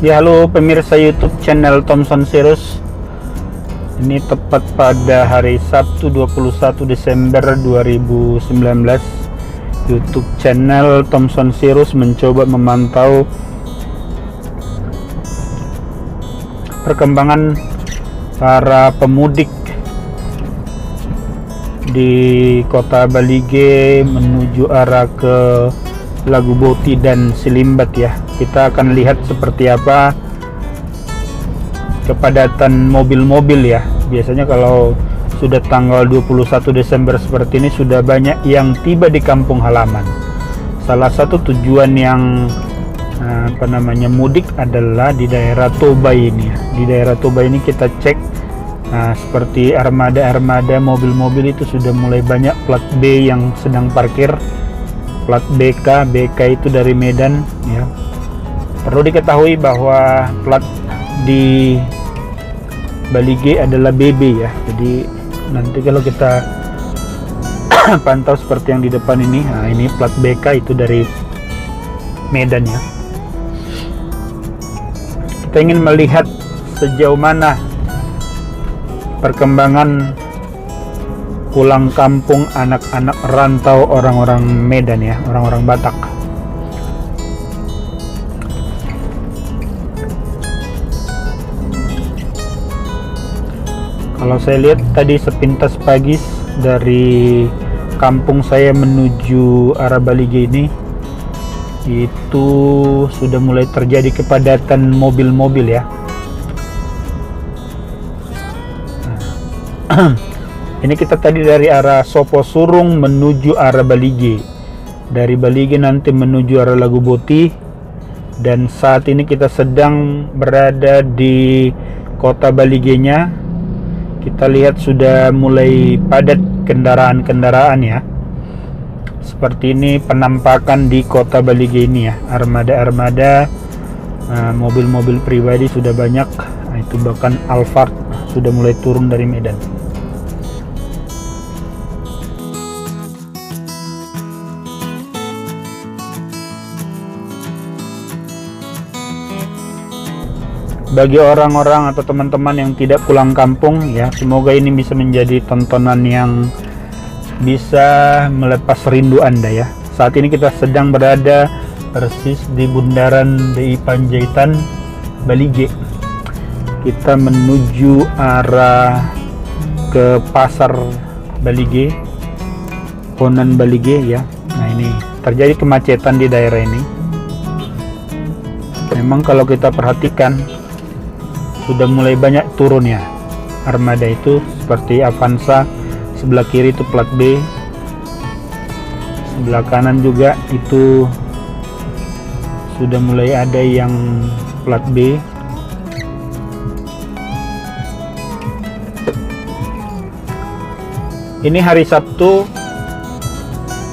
Ya, halo pemirsa YouTube channel Thomson Sirus. Ini tepat pada hari Sabtu 21 Desember 2019. YouTube channel Thomson Sirus mencoba memantau perkembangan para pemudik di kota Balige menuju arah ke Laguboti dan Silimbat ya. Kita akan lihat seperti apa kepadatan mobil-mobil ya. Biasanya kalau sudah tanggal 21 Desember seperti ini sudah banyak yang tiba di kampung halaman. Salah satu tujuan yang mudik adalah di daerah Toba ini ya. Di daerah Toba ini kita cek seperti armada mobil-mobil itu sudah mulai banyak plat B yang sedang parkir, plat BK itu dari Medan ya. Perlu diketahui bahwa plat di Balige adalah BB ya. Jadi nanti kalau kita pantau seperti yang di depan ini, ini plat BK itu dari Medan ya. Kita ingin melihat sejauh mana perkembangan pulang kampung anak-anak rantau orang-orang Medan ya, orang-orang Batak. Kalau saya lihat tadi sepintas pagi dari kampung saya menuju arah Balige ini, itu sudah mulai terjadi kepadatan mobil-mobil ya. Ini kita tadi dari arah Soposurung menuju arah Balige. Dari Balige nanti menuju arah Laguboti. Dan saat ini kita sedang berada di kota Baligenya. Kita lihat sudah mulai padat kendaraan-kendaraan ya. Seperti ini penampakan di kota Balige ini ya. Armada-armada, mobil-mobil pribadi sudah banyak. Itu bahkan Alphard sudah mulai turun dari Medan. Bagi orang-orang atau teman-teman yang tidak pulang kampung ya, semoga ini bisa menjadi tontonan yang bisa melepas rindu Anda ya. Saat ini kita sedang berada persis di bundaran DI Panjaitan Balige. Kita menuju arah ke pasar Balige, Ponan Balige ya. Nah, ini terjadi kemacetan di daerah ini. Memang kalau kita perhatikan sudah mulai banyak turun ya armada itu, seperti Avanza sebelah kiri itu plat B, sebelah kanan juga itu sudah mulai ada yang plat B. Ini hari Sabtu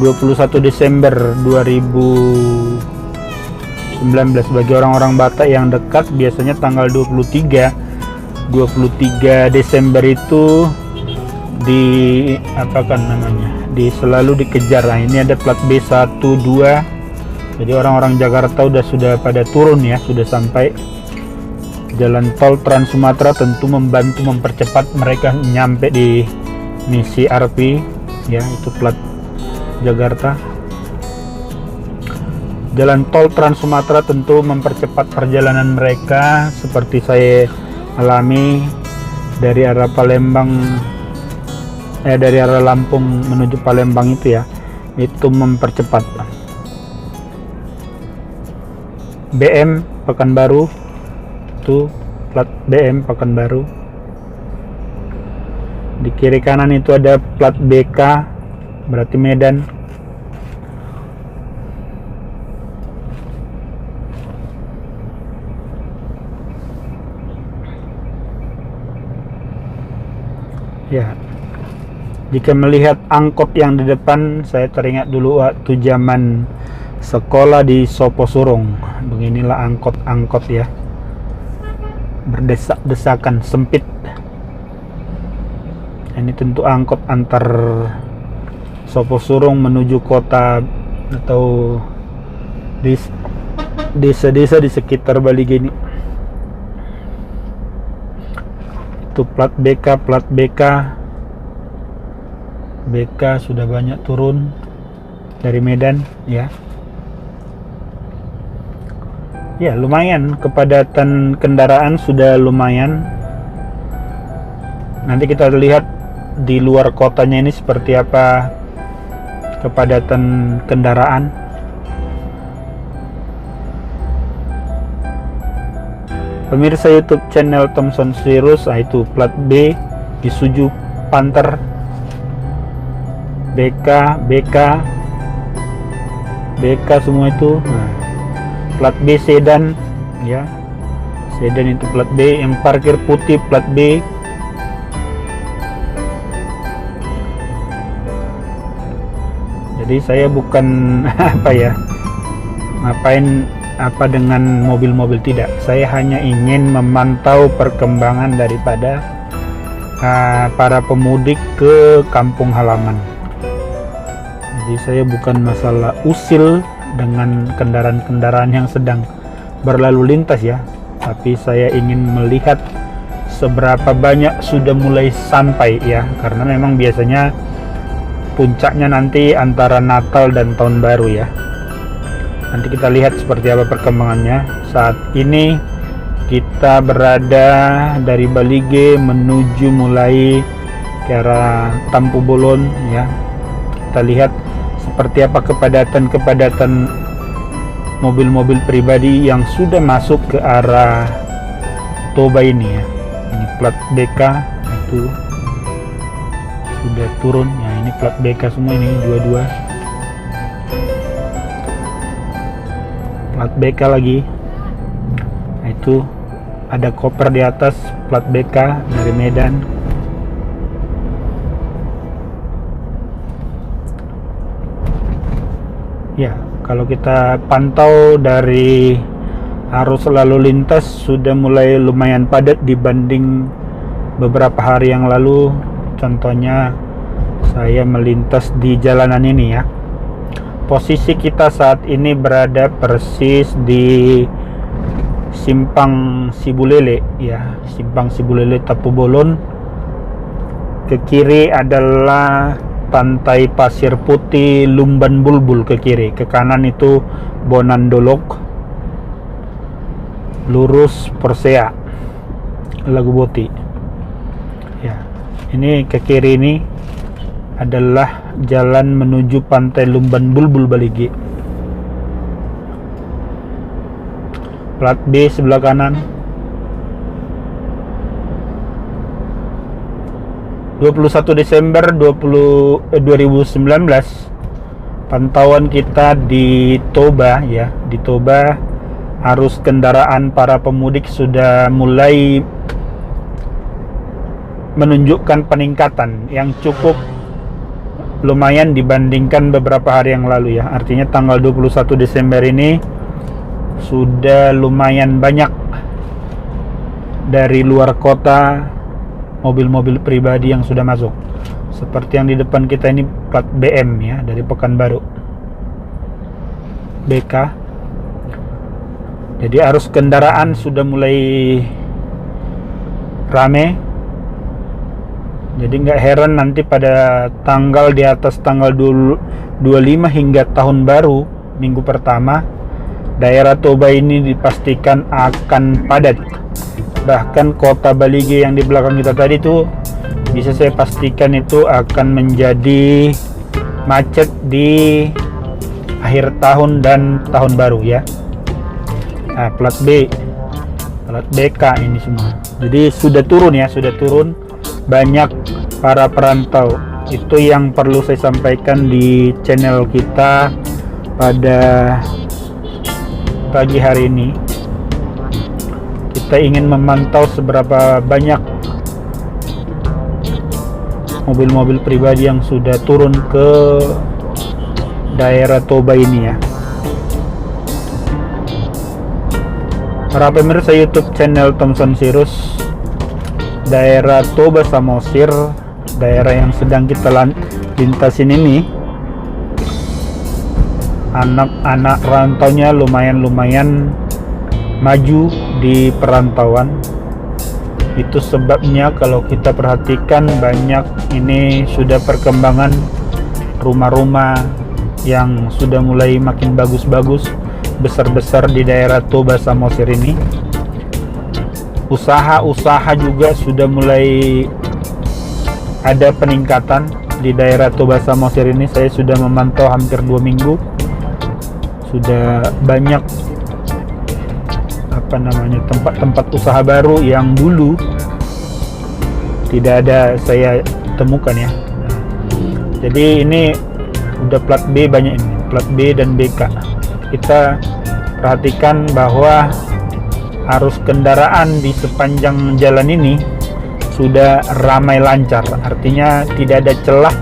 21 Desember 2019. Bagi orang-orang Batak yang dekat biasanya tanggal 23 Desember itu selalu dikejar. Nah, ini ada plat B12. Jadi orang-orang Jakarta sudah pada turun ya, sudah sampai jalan tol Trans Sumatera, tentu membantu mempercepat mereka nyampe di misi RP ya, itu plat Jakarta. Jalan tol Trans Sumatera tentu mempercepat perjalanan mereka, seperti saya alami dari arah dari arah Lampung menuju Palembang itu ya, itu mempercepat. BM Pekanbaru itu plat BM Pekanbaru. Di kiri kanan itu ada plat BK, berarti Medan. Ya, jika melihat angkot yang di depan, saya teringat dulu waktu zaman sekolah di Soposurung. Beginilah angkot-angkot ya, berdesak-desakan, sempit. Ini tentu angkot antar Soposurung menuju kota atau desa-desa di sekitar Balige ini. itu plat BK sudah banyak turun dari Medan ya. Ya lumayan, kepadatan kendaraan sudah lumayan. Nanti kita lihat di luar kotanya ini seperti apa kepadatan kendaraan. Pemirsa YouTube channel Thompson Cyrus, itu plat B Isuzu Panther, BK semua itu. Plat B sedan ya, sedan itu plat B, yang parkir putih plat B. Jadi saya bukan ngapain dengan mobil-mobil, tidak. Saya hanya ingin memantau perkembangan daripada para pemudik ke kampung halaman. Jadi saya bukan masalah usil dengan kendaraan-kendaraan yang sedang berlalu lintas ya, tapi saya ingin melihat seberapa banyak sudah mulai sampai ya, karena memang biasanya puncaknya nanti antara Natal dan Tahun Baru ya. Nanti kita lihat seperti apa perkembangannya. Saat ini kita berada dari Balige menuju mulai ke arah Tampu Bolon ya. Kita lihat seperti apa kepadatan mobil-mobil pribadi yang sudah masuk ke arah Toba ini ya. Ini plat BK itu sudah turun ya, ini plat BK semua, ini dua-dua plat BK lagi. Nah, itu ada koper di atas plat BK dari Medan. Ya, kalau kita pantau dari arus lalu lintas sudah mulai lumayan padat dibanding beberapa hari yang lalu. Contohnya saya melintas di jalanan ini ya. Posisi kita saat ini berada persis di Simpang Sibulele ya, Simpang Sibulele Tampu Bolon. Ke kiri adalah Pantai Pasir Putih Lumban Bulbul ke kiri, ke kanan itu Bonandolok, lurus Persea Laguboti. Ya, ini ke kiri ini adalah jalan menuju Pantai Lumban Bulbul Balige. Plat B sebelah kanan. 21 Desember 2019 pantauan kita di Toba ya. Di Toba arus kendaraan para pemudik sudah mulai menunjukkan peningkatan yang cukup lumayan dibandingkan beberapa hari yang lalu ya. Artinya tanggal 21 Desember ini sudah lumayan banyak dari luar kota mobil-mobil pribadi yang sudah masuk. Seperti yang di depan kita ini plat BM ya, dari Pekanbaru, BK. Jadi arus kendaraan sudah mulai rame. Jadi nggak heran nanti pada tanggal di atas tanggal 25 hingga Tahun Baru minggu pertama, daerah Toba ini dipastikan akan padat. Bahkan kota Balige yang di belakang kita tadi itu bisa saya pastikan itu akan menjadi macet di akhir tahun dan Tahun Baru ya. Nah, plat B, plat BK ini semua. Jadi sudah turun ya, sudah turun banyak para perantau. Itu yang perlu saya sampaikan di channel kita pada pagi hari ini. Kita ingin memantau seberapa banyak mobil-mobil pribadi yang sudah turun ke daerah Toba ini ya. Para pemirsa YouTube channel Thompson Cyrus, daerah Toba Samosir, daerah yang sedang kita lintasin ini, anak-anak rantaunya lumayan maju di perantauan. Itu sebabnya kalau kita perhatikan banyak ini sudah perkembangan rumah-rumah yang sudah mulai makin bagus-bagus, besar-besar di daerah Toba Samosir ini. Usaha-usaha juga sudah mulai ada peningkatan di daerah Toba Samosir ini. Saya sudah memantau hampir 2 minggu. Sudah banyak tempat-tempat usaha baru yang dulu tidak ada saya temukan ya. Jadi ini udah plat B banyak ini, plat B dan BK. Kita perhatikan bahwa arus kendaraan di sepanjang jalan ini sudah ramai lancar, artinya tidak ada celah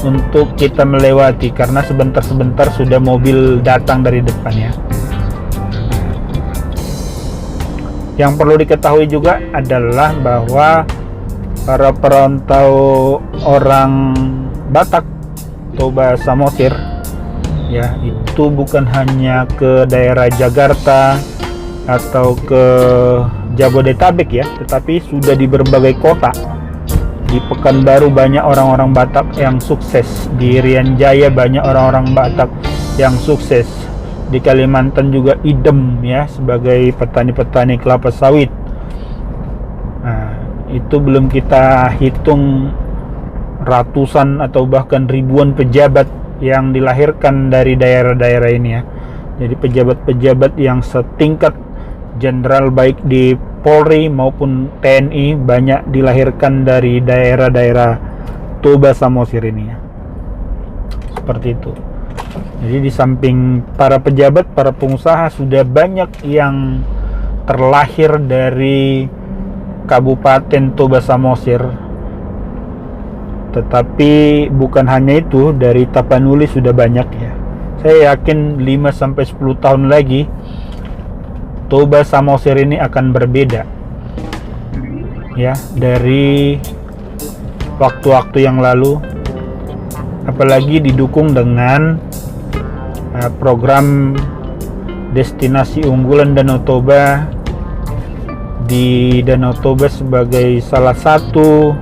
untuk kita melewati karena sebentar-sebentar sudah mobil datang dari depan ya. Yang perlu diketahui juga adalah bahwa para perantau orang Batak Toba Samosir ya, itu bukan hanya ke daerah Jakarta atau ke Jabodetabek ya, tetapi sudah di berbagai kota. Di Pekanbaru banyak orang-orang Batak yang sukses, di Irian Jaya banyak orang-orang Batak yang sukses, di Kalimantan juga idem ya sebagai petani-petani kelapa sawit. Nah, itu belum kita hitung ratusan atau bahkan ribuan pejabat yang dilahirkan dari daerah-daerah ini ya. Jadi pejabat-pejabat yang setingkat jenderal baik di Polri maupun TNI banyak dilahirkan dari daerah-daerah Toba Samosir ini ya. Seperti itu. Jadi di samping para pejabat, para pengusaha sudah banyak yang terlahir dari Kabupaten Toba Samosir. Tetapi bukan hanya itu, dari Tapanuli sudah banyak ya. Saya yakin 5-10 tahun lagi Toba Samosir ini akan berbeda ya dari waktu-waktu yang lalu, apalagi didukung dengan program destinasi unggulan Danau Toba. Di Danau Toba sebagai salah satu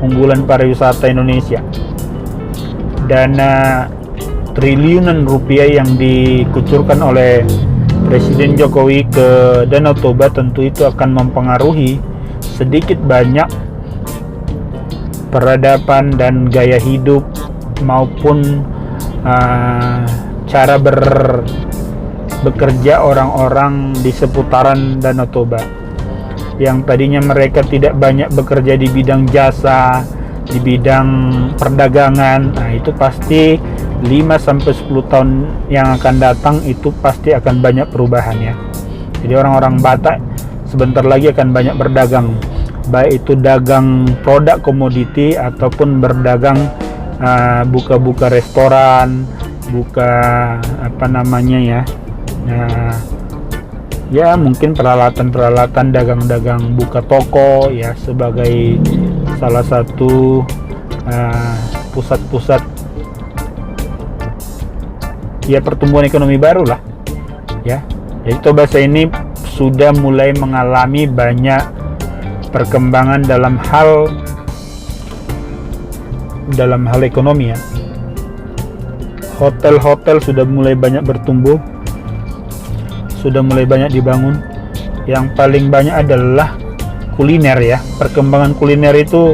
unggulan pariwisata Indonesia. Dana triliunan rupiah yang dikucurkan oleh Presiden Jokowi ke Danau Toba tentu itu akan mempengaruhi sedikit banyak peradaban dan gaya hidup maupun cara bekerja orang-orang di seputaran Danau Toba. Yang tadinya mereka tidak banyak bekerja di bidang jasa, di bidang perdagangan, nah itu pasti 5-10 tahun yang akan datang itu pasti akan banyak perubahan ya. Jadi orang-orang Batak sebentar lagi akan banyak berdagang, baik itu dagang produk komoditi ataupun berdagang buka-buka restoran, buka ya mungkin peralatan dagang-dagang, buka toko ya sebagai salah satu pusat-pusat ya pertumbuhan ekonomi baru lah ya. Jadi Toba ini sudah mulai mengalami banyak perkembangan dalam hal ekonomi ya. Hotel-hotel sudah mulai banyak bertumbuh, sudah mulai banyak dibangun. Yang paling banyak adalah kuliner ya. Perkembangan kuliner itu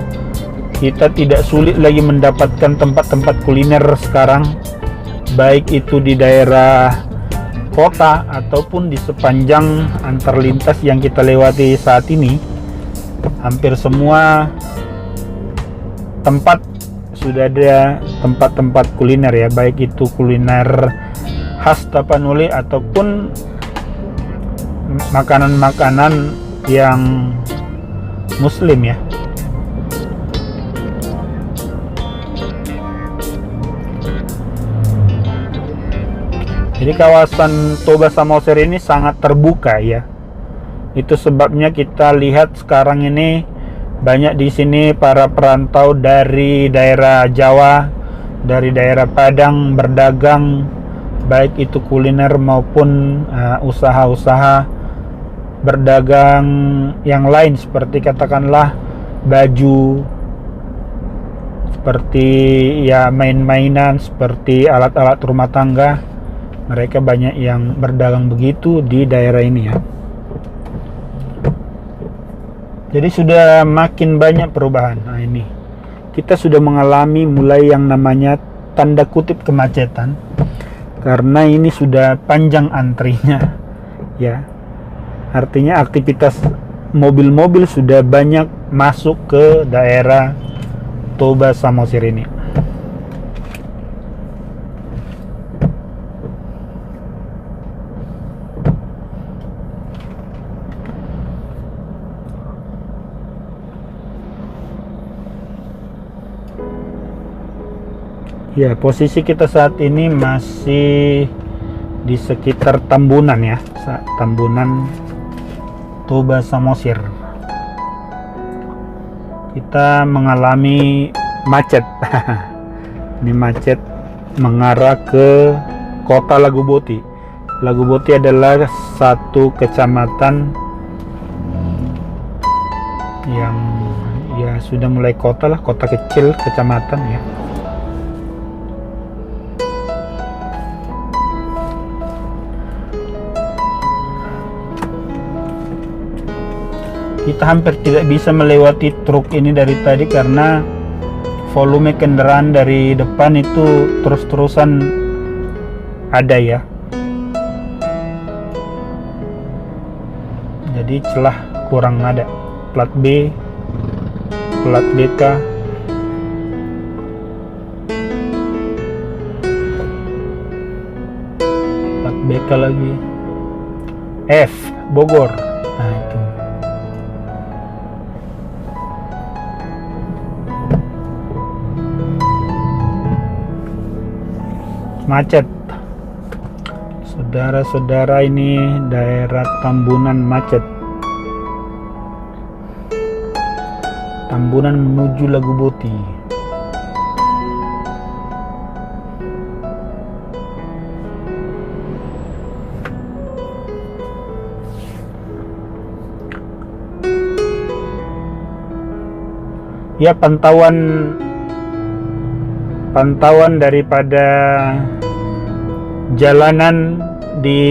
kita tidak sulit lagi mendapatkan tempat-tempat kuliner sekarang, baik itu di daerah kota ataupun di sepanjang antar lintas yang kita lewati saat ini. Hampir semua tempat sudah ada tempat-tempat kuliner ya, baik itu kuliner khas Tapanuli ataupun makanan-makanan yang muslim ya. Jadi kawasan Toba Samosir ini sangat terbuka ya. Itu sebabnya kita lihat sekarang ini banyak di sini para perantau dari daerah Jawa, dari daerah Padang berdagang, baik itu kuliner maupun usaha-usaha berdagang yang lain seperti katakanlah baju, seperti ya main-mainan, seperti alat-alat rumah tangga. Mereka banyak yang berdagang begitu di daerah ini ya. Jadi sudah makin banyak perubahan. Nah ini kita sudah mengalami mulai yang namanya tanda kutip kemacetan, karena ini sudah panjang antrinya ya. Artinya aktivitas mobil-mobil sudah banyak masuk ke daerah Toba Samosir ini. Ya, posisi kita saat ini masih di sekitar Tambunan ya, Tambunan Toba Samosir. Kita mengalami macet. Ini macet mengarah ke kota Laguboti. Laguboti adalah satu kecamatan yang ya sudah mulai kota lah, kota kecil, kecamatan ya. Kita hampir tidak bisa melewati truk ini dari tadi karena volume kendaraan dari depan itu terus-terusan ada ya. Jadi celah kurang ada. Plat B, plat BK, plat BK lagi, F Bogor. Nah itu. Macet, saudara-saudara, ini daerah Tambunan macet. Tambunan menuju Laguboti. Ya, pantauan daripada jalanan di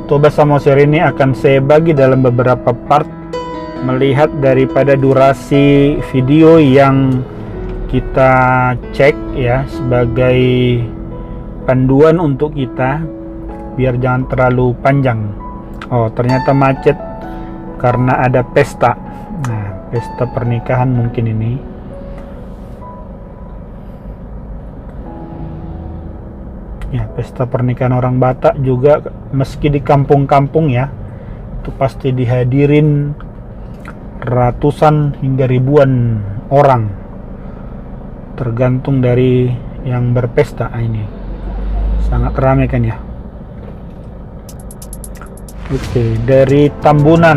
Toba Samosir ini akan saya bagi dalam beberapa part, melihat daripada durasi video yang kita cek ya, sebagai panduan untuk kita biar jangan terlalu panjang. Oh, ternyata macet karena ada pesta. Nah, pesta pernikahan mungkin ini. Ya, pesta pernikahan orang Batak juga, meski di kampung-kampung ya, itu pasti dihadirin ratusan hingga ribuan orang, tergantung dari yang berpesta. Ini sangat ramai kan ya. Oke, dari Tambunan,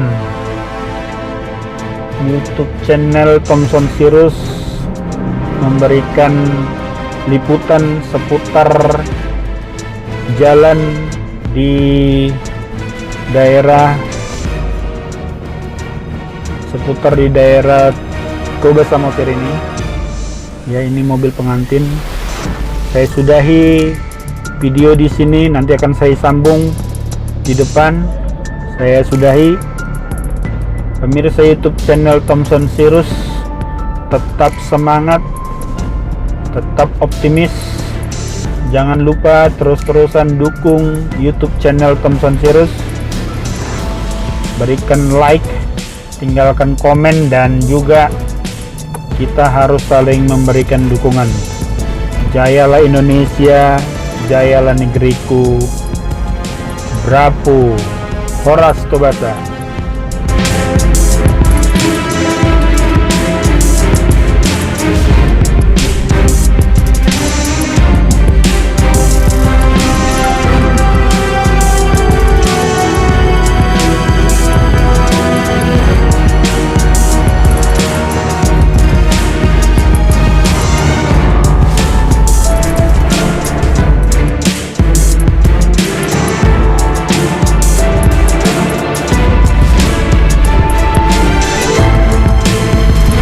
YouTube channel Thomson Sirus memberikan liputan seputar jalan di daerah Toba Samosir ini. Ya, ini mobil pengantin. Saya sudahi video di sini, nanti akan saya sambung di depan. Saya sudahi. Pemirsa YouTube channel Thomson Sirus, tetap semangat, tetap optimis. Jangan lupa terus-terusan dukung YouTube channel Thomson Sirus. Berikan like, tinggalkan komen, dan juga kita harus saling memberikan dukungan. Jayalah Indonesia, jayalah negeriku. Bravo, Horas Tobasa.